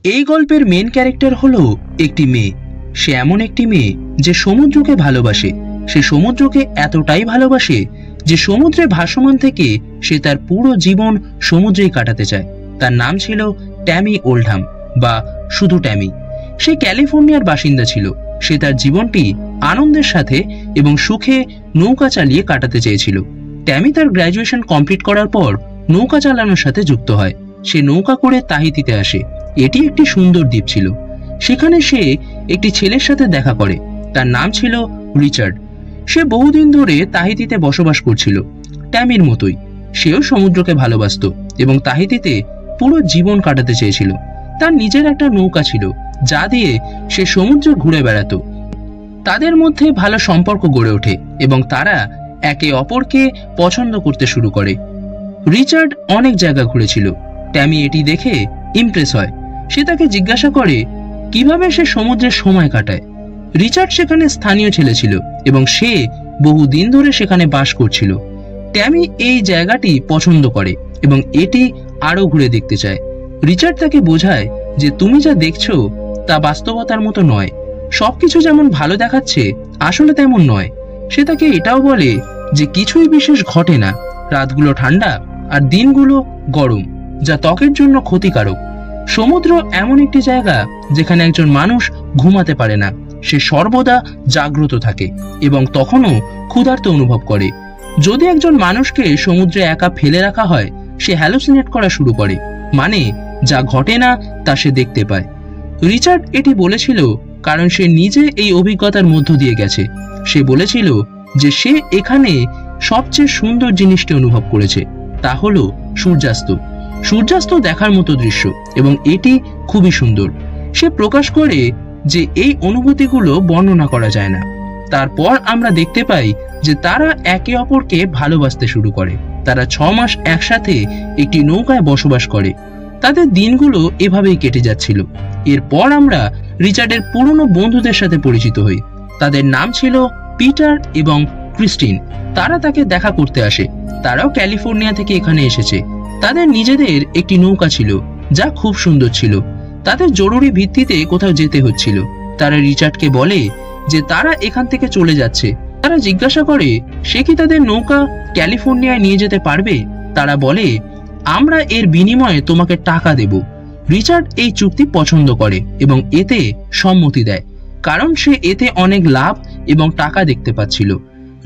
এই গল্পের main character হলো একটি মেয়ে। সে এমন একটি মেয়ে যে সমুদ্রকে ভালোবাসে। সে সমুদ্রকে এতটাই ভালোবাসে যে সমুদ্রে ভাসমান থেকে সে তার পুরো জীবন সমুদ্রেই কাটাতে চায়। তার নাম ছিল ট্যামি ওল্ডহাম বা শুধু ট্যামি। সে ক্যালিফোর্নিয়ার বাসিন্দা ছিল। সে তার জীবনটি আনন্দের সাথে এবং সুখে নৌকা চালিয়ে কাটাতে চেয়েছিল। ট্যামি তার গ্র্যাজুয়েশন কমপ্লিট করার পর নৌকা চালানোর সাথে যুক্ত হয়। সে নৌকা করে তাহিতিতে আসে। এটি একটি সুন্দর দ্বীপ ছিল। সেখানে সে একটি ছেলের সাথে দেখা করে। তার নাম ছিল রিচার্ড। সে বহুদিন ধরে তাহিতিতে বসবাস করছিল। ট্যামির মতোই সেও সমুদ্রকে ভালোবাসত এবং তাহিতিতে পুরো জীবন কাটাতে চেয়েছিল। তার নিজের একটা নৌকা ছিল যা দিয়ে সে সমুদ্র ঘুরে বেড়াতো। তাদের মধ্যে ভালো সম্পর্ক গড়ে ওঠে এবং তারা একে অপরকে পছন্দ করতে শুরু করে। রিচার্ড অনেক জায়গা ঘুরেছিল। ট্যামি এটি দেখে ইমপ্রেস হয়। সে তাকে জিজ্ঞাসা করে কিভাবে সে সমুদ্রের সময় কাটায়। রিচার্ড সেখানে স্থানীয় ছেলে ছিল এবং সে বহুদিন ধরে সেখানে বাস করছিল। ট্যামি এই জায়গাটি পছন্দ করে এবং এটি আরো ঘুরে দেখতে চায়। রিচার্ড তাকে বোঝায় যে তুমি যা দেখছো তা বাস্তবতার মতো নয়। সবকিছু যেমন ভালো দেখাচ্ছে আসলে তেমন নয়। সে তাকে এটাও বলে যে কিছুই বিশেষ ঘটে না। রাতগুলো ঠান্ডা আর দিনগুলো গরম, যা ত্বকের জন্য ক্ষতিকারক। সমুদ্র এমন একটি জায়গা যেখানে একজন মানুষ ঘুমাতে পারে না। সে সর্বদা জাগ্রত থাকে এবং তখনও ক্ষুধার্ত অনুভব করে। যদি একজন মানুষকে সমুদ্রে একা ফেলে রাখা হয়, সে হ্যালুসিনেট করা শুরু করে, মানে যা ঘটে না তা সে দেখতে পায়। রিচার্ড এটি বলেছিল কারণ সে নিজে এই অভিজ্ঞতার মধ্য দিয়ে গেছে। সে বলেছিল যে সে এখানে সবচেয়ে সুন্দর জিনিসটি অনুভব করেছে, তা হলো সূর্যাস্ত। সূর্যাস্ত দেখার মতো দৃশ্য এবং এটি খুবই সুন্দর। সে প্রকাশ করে যে এই অনুভূতিগুলো বর্ণনা করা যায় না। তারপর আমরা দেখতে পাই যে তারা একে অপরকে ভালোবাসতে শুরু করে। তারা 6 মাস একসাথে একটি নৌকায় বসবাস করে। তাদের দিনগুলো এভাবেই কেটে যাচ্ছিল। এরপর আমরা রিচার্ডের পুরনো বন্ধুদের সাথে পরিচিত হই। তাদের নাম ছিল পিটার এবং ক্রিস্টিন। তারা তাকে দেখা করতে আসে। তারাও ক্যালিফোর্নিয়া থেকে এখানে এসেছে। তাদের নিজেদের একটি নৌকা ছিল যা খুব সুন্দর ছিল। তাদের জরুরি ভিত্তিতে কোথাও যেতে হচ্ছিল। তারা রিচার্ডকে বলে যে তারা এখান থেকে চলে যাচ্ছে। তারা জিজ্ঞাসা করে সে কি তাদের নৌকা ক্যালিফোর্নিয়ায় নিয়ে যেতে পারবে। তারা বলে আমরা এর বিনিময়ে তোমাকে টাকা দেব। রিচার্ড এই চুক্তি পছন্দ করে এবং এতে সম্মতি দেয় কারণ সে এতে অনেক লাভ এবং টাকা দেখতে পাচ্ছিল।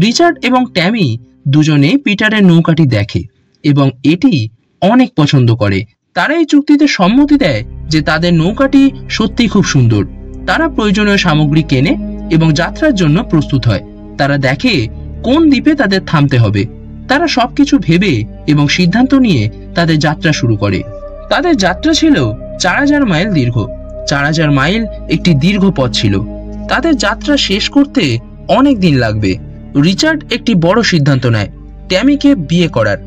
রিচার্ড এবং ট্যামি দুজনে পিটারের নৌকাটি দেখে এবং এটি অনেক পছন্দ করে। তারা এই চুক্তিতে সম্মতি দেয় যে তাদের নৌকাটি সত্যি খুব সুন্দর। তারা প্রয়োজনীয় সামগ্রী কেনে এবং যাত্রার জন্য প্রস্তুত হয়। তারা দেখে কোন দ্বীপে তাদের থামতে হবে। তারা সবকিছু ভেবে এবং সিদ্ধান্ত নিয়ে তাদের যাত্রা শুরু করে। তাদের যাত্রা ছিল 4000 মাইল দীর্ঘ। 4000 মাইল একটি দীর্ঘ পথ ছিল। তাদের যাত্রা শেষ করতে অনেক দিন লাগবে। রিচার্ড একটি বড় সিদ্ধান্ত নেয়, ট্যামিকে বিয়ে করার।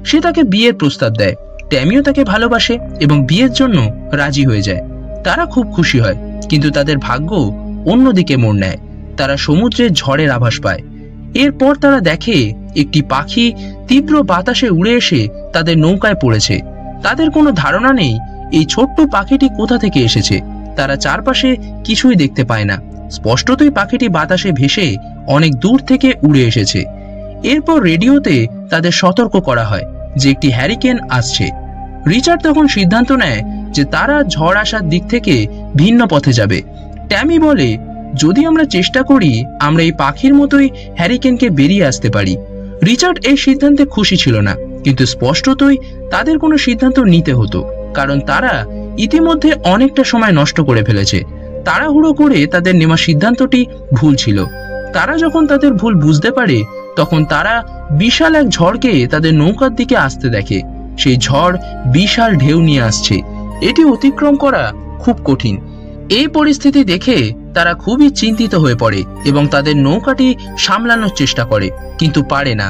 সে তাকে বিয়ের প্রস্তাব দেয়। ট্যামিও তাকে ভালোবাসে এবং বিয়ের জন্য রাজি হয়ে যায়। তারা খুব খুশি হয়, কিন্তু তাদের ভাগ্য অন্যদিকে মোড় নেয়। তারা সমুদ্রের ঝড়ের আভাস পায়। এরপর তারা দেখে একটি পাখি তীব্র বাতাসে উড়ে এসে তাদের নৌকায় পড়েছে। তাদের কোনো ধারণা নেই এই ছোট্ট পাখিটি কোথা থেকে এসেছে। তারা চারপাশে কিছুই দেখতে পায় না। স্পষ্টতই পাখিটি বাতাসে ভেসে অনেক দূর থেকে উড়ে এসেছে। এরপর রেডিওতে তাদের সতর্ক করা হয় যে একটি হ্যারিকেন আসছে। রিচার্ড তখন সিদ্ধান্ত নেয় যে তারা ঝড় আসার দিক থেকে ভিন্ন পথে যাবে। ট্যামি বলে যদি আমরা চেষ্টা করি আমরা এই পাখির মতোই হ্যারিকেনকে বেরিয়ে আসতে পারি। রিচার্ড এই সিদ্ধান্তে খুশি ছিল না, কিন্তু স্পষ্টতই তাদের কোনো সিদ্ধান্ত নিতে হতো কারণ তারা ইতিমধ্যে অনেকটা সময় নষ্ট করে ফেলেছে। তাড়াহুড়ো করে তাদের নেওয়া সিদ্ধান্তটি ভুল ছিল। তারা যখন তাদের ভুল বুঝতে পারে তখন তারা বিশাল এক ঝড়কে তাদের নৌকার দিকে আসতে দেখে। সেই ঝড় বিশাল ঢেউ নিয়ে আসছে। এটি অতিক্রম করা খুব কঠিন। এই পরিস্থিতি দেখে তারা খুবই চিন্তিত হয়ে পড়ে এবং তাদের নৌকাটি সামলানোর চেষ্টা করে, কিন্তু পারে না।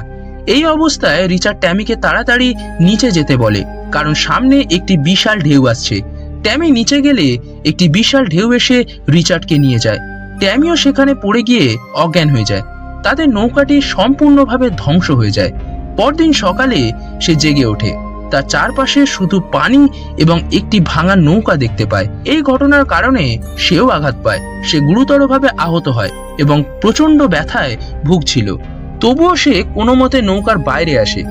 এই অবস্থায় রিচার্ড ট্যামিকে তাড়াতাড়ি নিচে যেতে বলে কারণ সামনে একটি বিশাল ঢেউ আসছে। ট্যামি নিচে গেলে একটি বিশাল ঢেউ এসে রিচার্ডকে নিয়ে যায়। ট্যামিও সেখানে পড়ে গিয়ে অজ্ঞান হয়ে যায়। তাদের নৌকাটি সম্পূর্ণভাবে ধ্বংস হয়ে যায়। পরদিন সকালে সে জেগে ওঠে। তার চারপাশে শুধু পানি এবং একটি ভাঙা নৌকা দেখতে পায়। এই ঘটনার কারণে সেও আঘাত পায়। সে গুরুতরভাবে আহত হয় এবং প্রচন্ড ব্যথায় ভুগছিল। তবুও সে কোনো মতে নৌকার বাইরে আসে।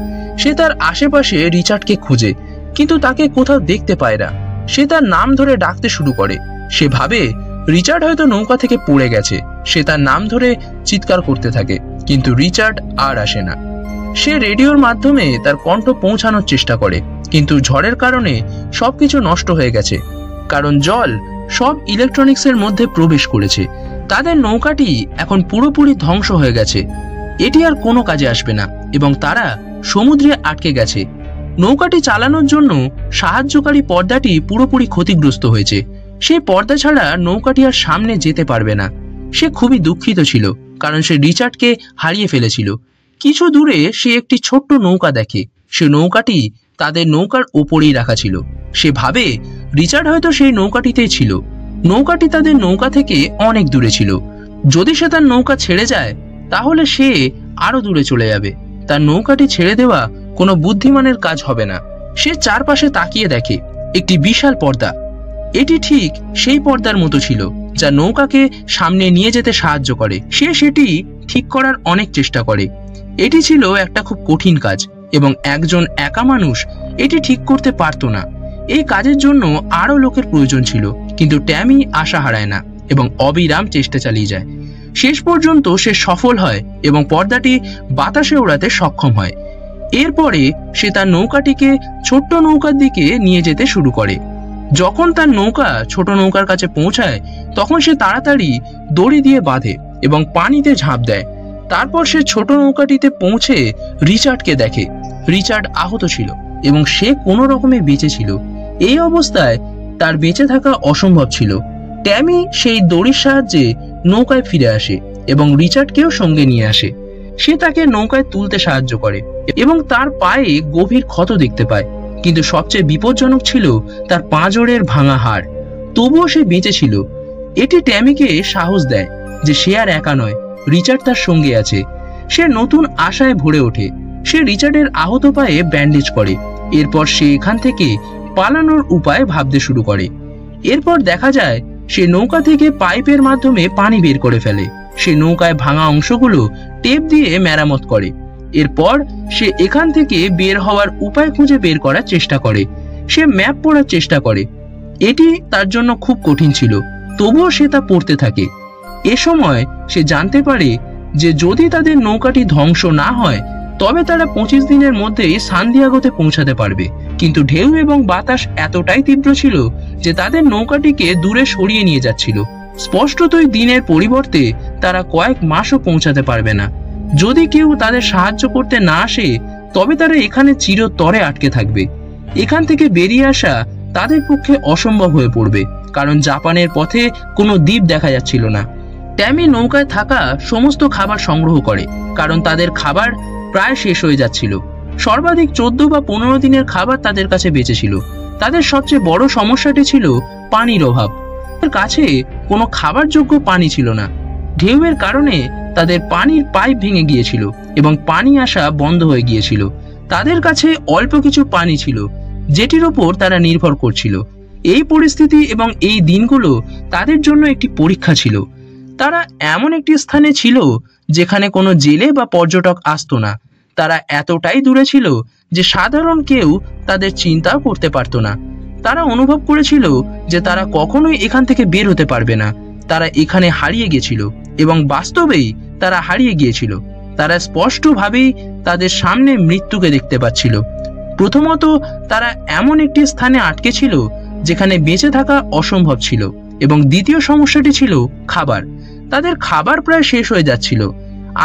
সে তার আশেপাশে রিচার্ডকে খুঁজে, কিন্তু তাকে কোথাও দেখতে পায় না। সে তার নাম ধরে ডাকতে শুরু করে। সে ভাবে রিচার্ড হয়তো নৌকা থেকে পড়ে গেছে। সে তার নাম ধরে চিৎকার করতে থাকে, কিন্তু রিচার্ড আর আসে না। সে রেডিওর মাধ্যমে তার কণ্ঠ পৌঁছানোর চেষ্টা করে, কিন্তু ঝড়ের কারণে সবকিছু নষ্ট হয়ে গেছে। কারণ জল সব ইলেকট্রনিক্সের মধ্যে প্রবেশ করেছে। তাদের নৌকাটি এখন পুরোপুরি ধ্বংস হয়ে গেছে। এটি আর কোনো কাজে আসবে না এবং তারা সমুদ্রে আটকে গেছে। নৌকাটি চালানোর জন্য সাহায্যকারী পর্দাটি পুরোপুরি ক্ষতিগ্রস্ত হয়েছে। সেই পর্দা ছাড়া নৌকাটি আর সামনে যেতে পারবে না। সে খুবই দুঃখিত ছিল, কারণ সে রিচার্ডকে হারিয়ে ফেলেছিল। কিছু দূরে সে একটি ছোট্ট নৌকা দেখে। সে নৌকাটি তাদের নৌকার ওপরেই রাখা ছিল। সে ভাবে রিচার্ড হয়তো সেই নৌকাটিতেই ছিল। নৌকাটি তাদের নৌকা থেকে অনেক দূরে ছিল। যদি সে তার নৌকা ছেড়ে যায়, তাহলে সে আরো দূরে চলে যাবে। তার নৌকাটি ছেড়ে দেওয়া কোনো বুদ্ধিমানের কাজ হবে না। সে চারপাশে তাকিয়ে দেখে একটি বিশাল পর্দা। এটি ঠিক সেই পর্দার মতো ছিল যা নৌকাকে সামনে নিয়ে যেতে সাহায্য করে। সে সেটি ঠিক করার অনেক চেষ্টা করে। এটি ছিল একটা খুব কঠিন কাজ এবং একজন একা মানুষ এটি ঠিক করতে পারত না। এই কাজের জন্য আরো লোকের প্রয়োজন ছিল, কিন্তু ট্যামি আশা হারায় না এবং অবিরাম চেষ্টা চালিয়ে যায়। শেষ পর্যন্ত সে সফল হয় এবং পর্দাটি বাতাসে ওড়াতে সক্ষম হয়। এরপরে সে তার নৌকাটিকে ছোট্ট নৌকার দিকে নিয়ে যেতে শুরু করে। যখন তার নৌকা ছোট নৌকার কাছে পৌঁছায়, তখন সে তাড়াতাড়ি দড়ি দিয়ে বাঁধে এবং পানিতে ঝাঁপ দেয়। তারপর সে ছোট নৌকাটিতে পৌঁছে রিচার্ডকে দেখে। রিচার্ড আহত ছিল এবং সে কোনো রকমে বেঁচে ছিল। এই অবস্থায় তার বেঁচে থাকা অসম্ভব ছিল। ট্যামি সেই দড়ির সাহায্যে নৌকায় ফিরে আসে এবং রিচার্ডকেও সঙ্গে নিয়ে আসে। সে তাকে নৌকায় তুলতে সাহায্য করে এবং তার পায়ে গভীর ক্ষত দেখতে পায়, কিন্তু সবচেয়ে বিপজ্জনক ছিল তার পাঁজরের ভাঙা হাড়। তবুও সে বেঁচে ছিল। এটি ট্যামিকে সাহস দেয় যে সে আর একা নয়, রিচার্ড তার সঙ্গে আছে। সে নতুন আশায় ভরে ওঠে। সে রিচার্ডের আহত পায়ে ব্যান্ডেজ করে। এরপর সে এখান থেকে পালানোর উপায় ভাবতে শুরু করে। এরপর দেখা যায় সে নৌকা থেকে পাইপের মাধ্যমে পানি বের করে ফেলে। সে নৌকায় ভাঙা অংশগুলো টেপ দিয়ে মেরামত করে। এরপর সে এখান থেকে বের হওয়ার উপায় খুঁজে বের করার চেষ্টা করে। সে ম্যাপ পড়ার চেষ্টা করে। এটি তার জন্য খুব কঠিন ছিল, তবুও সে তা পড়তে থাকে। এ সময় সে জানতে পারে যে যদি তাদের নৌকাটি ধ্বংস না হয়, তবে তারা 25 দিনের মধ্যেই সান্তিয়াগোতে পৌঁছাতে পারবে। কিন্তু ঢেউ এবং বাতাস এতটাই তীব্র ছিল যে তাদের নৌকাটিকে দূরে সরিয়ে নিয়ে যাচ্ছিল। স্পষ্টতই দিনের পরিবর্তে তারা কয়েক মাসও পৌঁছাতে পারবে না। যদি কেউ তাদের সাহায্য করতে না আসে, তবে তারা এখানে চিরতরে আটকে থাকবে। এখান থেকে বেরিয়ে আসা তাদের পক্ষে অসম্ভব হয়ে পড়বে, কারণ জাপানের পথে কোনো দ্বীপ দেখা যাচ্ছিল না। ট্যামি নৌকায় থাকা সমস্ত খাবার সংগ্রহ করে, কারণ তাদের খাবার প্রায় শেষ হয়ে যাচ্ছিল। সর্বাধিক 14 বা 15 দিনের খাবার তাদের কাছে বেঁচে ছিল। তাদের সবচেয়ে বড় সমস্যাটি ছিল পানির অভাব। তাদের কাছে কোনো খাবার যোগ্য পানি ছিল না। ঢেউয়ের কারণে তাদের পানির পাইপ ভেঙে গিয়েছিল এবং পানি আসা বন্ধ হয়ে গিয়েছিল। তাদের কাছে অল্প কিছু পানি ছিল, যেটির ওপর তারা নির্ভর করছিল। এই পরিস্থিতি এবং এই দিনগুলো তাদের জন্য একটি পরীক্ষা ছিল। তারা এমন একটি স্থানে ছিল যেখানে কোনো জেলে বা পর্যটক আসতো না। তারা এতটাই দূরে ছিল যে সাধারণ কেউ তাদের চিন্তাও করতে পারতো না। তারা অনুভব করেছিল যে তারা কখনোই এখান থেকে বের হতে পারবে না। তারা এখানে হারিয়ে গিয়েছিল এবং বাস্তবেই তারা হারিয়ে গিয়েছিল। তারা স্পষ্টভাবেই তাদের সামনে মৃত্যুকে দেখতে পাচ্ছিল। প্রথমত, তারা এমন একটি স্থানে আটকে ছিল যেখানে বেঁচে থাকা অসম্ভব ছিল, এবং দ্বিতীয় সমস্যাটি ছিল খাবার। তাদের খাবার প্রায় শেষ হয়ে যাচ্ছিল।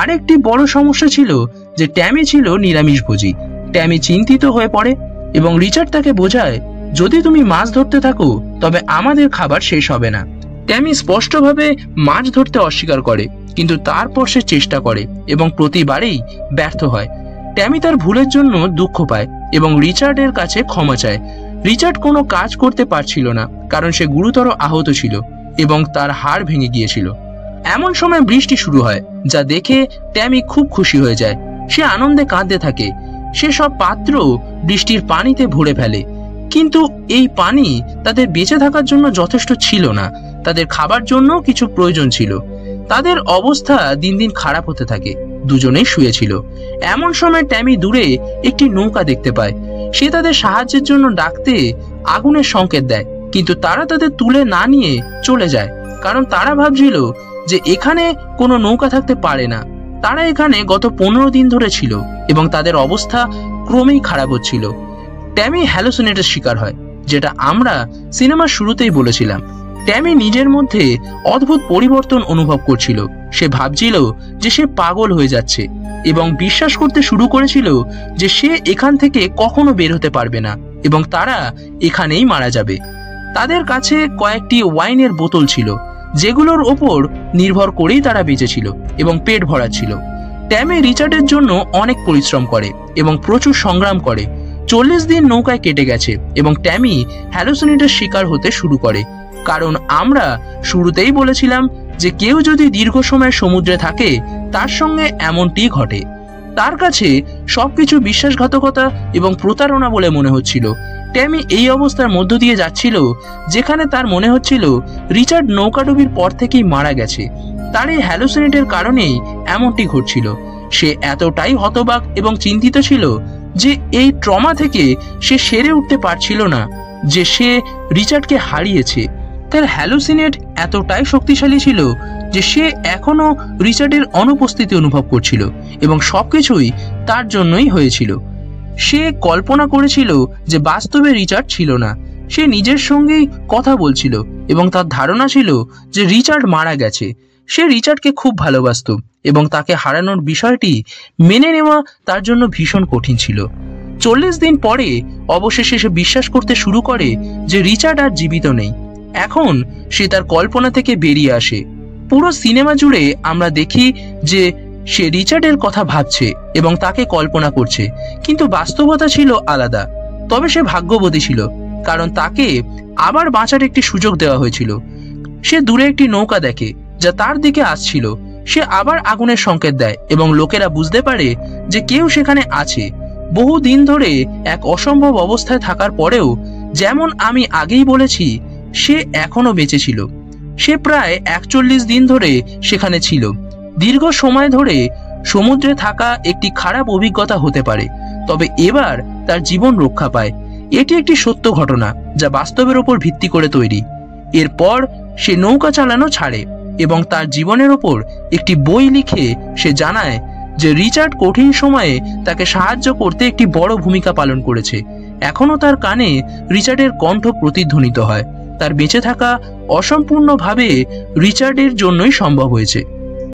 আরেকটি বড় সমস্যা ছিল যে ট্যামি ছিল নিরামিষভোজী। ট্যামি চিন্তিত হয়ে পড়ে এবং রিচার্ড তাকে বোঝায়, যদি তুমি মাছ ধরতে থাকো তবে আমাদের খাবার শেষ হবে না। ট্যামি স্পষ্টভাবে মাছ ধরতে অস্বীকার করে, কিন্তু তারপর সে চেষ্টা করে এবং প্রতিবারেই ব্যর্থ হয়। ট্যামি তার ভুলের জন্য দুঃখ পায় এবং রিচার্ডের কাছে ক্ষমা চায়। রিচার্ড কোনো কাজ করতে পারছিল না, কারণ সে গুরুতর আহত ছিল এবং তার হাড় ভেঙে গিয়েছিল। এমন সময় বৃষ্টি শুরু হয়, যা দেখে ট্যামি খুব খুশি হয়ে যায়। সে আনন্দে কাঁদতে থাকে সে সব পাত্র বৃষ্টির পানিতে ভরে ফেলে, কিন্তু এই পানি তাদের বেঁচে থাকার জন্য যথেষ্ট ছিল না। তাদের খাবার জন্য কিছু প্রয়োজন ছিল। তাদের অবস্থা দিন দিন খারাপ হতে থাকে। দুজনেই শুয়েছিল। এমন সময় ট্যামি দূরে একটি নৌকা দেখতে পায়। সে তাদের সাহায্যের জন্য ডাকতে আগুনের সংকেত দেয়, কিন্তু তারা তাদের তুলে না নিয়ে চলে যায়, কারণ তারা ভাবছিল যে এখানে কোনো নৌকা থাকতে পারে না। তারা এখানে গত 15 দিন ধরে ছিল এবং তাদের অবস্থা ক্রমেই খারাপ হচ্ছিল। ট্যামি হ্যালুসিনেটের শিকার হয়, যেটা আমরা সিনেমার শুরুতেই বলেছিলাম। ট্যামি নিজের মধ্যে অদ্ভুত পরিবর্তন অনুভব করছিল। সে ভাবছিল যে সে পাগল হয়ে যাচ্ছে এবং বিশ্বাস করতে শুরু করেছিল যে সে এখান থেকে কখনো বের হতে পারবে না এবং তারা এখানেই মারা যাবে। তাদের কাছে কয়েকটি ওয়াইনের বোতল ছিল, যেগুলোর ওপর নির্ভর করেই তারা বেঁচেছিল এবং পেট ভরাচ্ছিল। ট্যামি রিচার্ডের জন্য অনেক পরিশ্রম করে এবং প্রচুর সংগ্রাম করে। 40 দিন নৌকায় কেটে গেছে এবং ট্যামি হ্যালুসিনেটের শিকার হতে শুরু করে, কারণ আমরা শুরুতেই বলেছিলাম যে কেউ যদি দীর্ঘ সময় সমুদ্রে থাকে তার সঙ্গে এমনটি ঘটে। তার কাছে সবকিছু বিশ্বাসঘাতকতা এবং প্রতারণা বলে মনে হচ্ছিল। ট্যামি এই অবস্থার মধ্য দিয়ে যাচ্ছিল যেখানে তার মনে হচ্ছিল রিচার্ড নৌকাডুবির পর থেকেই মারা গেছে। তার এই হ্যালুসিনেটের কারণেই এমনটি ঘটছিল। সে এতটাই হতবাক এবং চিন্তিত ছিল যে এই ট্রমা থেকে সে সেরে উঠতে পারছিল না যে সে রিচার্ডকে হারিয়েছে। তার হ্যালুসিনেট এতটাই শক্তিশালী ছিল যে সে এখনো রিচার্ডের অনুপস্থিতি অনুভব করছিল এবং সবকিছুই তার জন্যই হয়েছিল। সে কল্পনা করেছিল যে বাস্তবে রিচার্ড ছিল না। সে নিজের সঙ্গেই কথা বলছিল এবং তার ধারণা ছিল যে রিচার্ড মারা গেছে। সে রিচার্ডকে খুব ভালোবাসত এবং তাকে হারানোর বিষয়টি মেনে নেওয়া তার জন্য ভীষণ কঠিন ছিল। 40 দিন পরে অবশেষে সে বিশ্বাস করতে শুরু করে যে রিচার্ড আর জীবিত নেই। এখন সে তার কল্পনা থেকে বেরিয়ে আসে। পুরো সিনেমা জুড়ে আমরা দেখি যে সে রিচার্ডের কথা ভাবছে এবং তাকে কল্পনা করছে, কিন্তু বাস্তবতা ছিল আলাদা। তবে সে ভাগ্যবতী ছিল, কারণ তাকে আবার বাঁচার একটি সুযোগ দেওয়া হয়েছিল। সে দূরে একটি নৌকা দেখে যা তার দিকে আসছিল। সে আবার আগুনের সংকেত দেয় এবং লোকেরা বুঝতে পারে যে কেউ সেখানে আছে। বহু দিন ধরে এক অসম্ভব অবস্থায় থাকার পরেও, যেমন আমি আগেই বলেছি, সে এখনো বেঁচে ছিল। সে প্রায় 41 দিন ধরে সেখানে ছিল। দীর্ঘ সময় ধরে সমুদ্রে থাকা একটি খারাপ অভিজ্ঞতা হতে পারে, তবে এবার তার জীবন রক্ষা পায়। এটি একটি সত্য ঘটনা যা বাস্তবের উপর ভিত্তি করে তৈরি। এরপর সে নৌকা চালানো ছাড়ে এবং তার জীবনের ওপর একটি বই লিখে সে জানায় যে রিচার্ড কঠিন সময়ে তাকে সাহায্য করতে একটি বড় ভূমিকা পালন করেছে। এখনো তার কানে রিচার্ডের কণ্ঠ প্রতিধ্বনিত হয়। তার বেঁচে থাকা অসম্পূর্ণভাবে রিচার্ডের জন্যই সম্ভব হয়েছে।